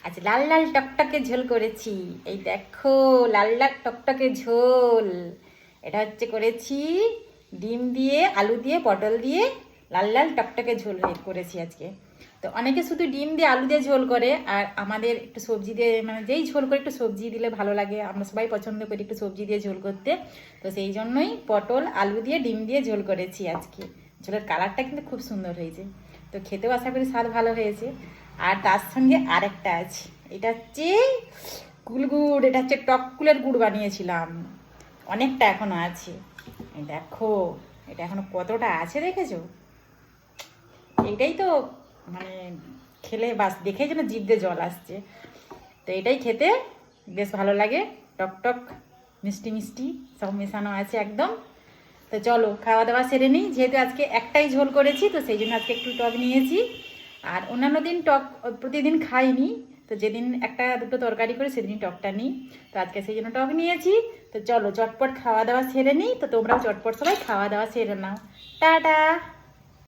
আজ লাল লাল টকটকে ঝোল করেছি। এই দেখো, লাল লাল টকটকে ঝোল। এটা হচ্ছে করেছি ডিম দিয়ে, আলু দিয়ে, পটল দিয়ে লাল লাল টকটকে ঝোল করেছি আজকে। তো অনেকে শুধু ডিম দিয়ে আলু দিয়ে ঝোল করে, আর আমাদের একটু সবজি দিয়ে, মানে যেই ঝোল করে একটু সবজি দিলে ভালো লাগে। আমরা সবাই পছন্দ করি একটু সবজি দিয়ে ঝোল করতে। তো সেই জন্যই পটল আলু দিয়ে ডিম দিয়ে ঝোল করেছি আজকে। ঝোলের কালারটা কিন্তু খুব সুন্দর হয়েছে। তো খেতেও আশা করি স্বাদ ভালো হয়েছে। আর তার সঙ্গে আরেকটা আছে, এটা হচ্ছে কুলগুড়। এটা হচ্ছে টক কুলের গুড় বানিয়েছিলাম, অনেকটা এখনো আছে। এই দেখো, এটা এখনো কতটা আছে দেখেছো? এইটাই তো মানে খেলে বাস দেখেই যেন জিভ দিয়ে জল আসছে। তো এটাই খেতে বেশ ভালো লাগে, টক টক মিষ্টি মিষ্টি সব মেশানো আছে একদম। তো চলো খাওয়া দাওয়া সেরে নিই, যেহেতু আজকে একটাই ঝোল করেছি তো সেই জন্য আজকে একটু টক নিয়েছি। আর অন্যান্য দিন টক প্রতিদিন খাইনি, তো যেদিন একটা দুটো তরকারি করে সেদিন টকটা নিই। তো আজকে সেই জন্য টক নিয়েছি। তো চলো চটপট খাওয়া দাওয়া সেরে নিই। তো তোমরাও চটপট সবাই খাওয়া দাওয়া সেরে নাও। টাটা।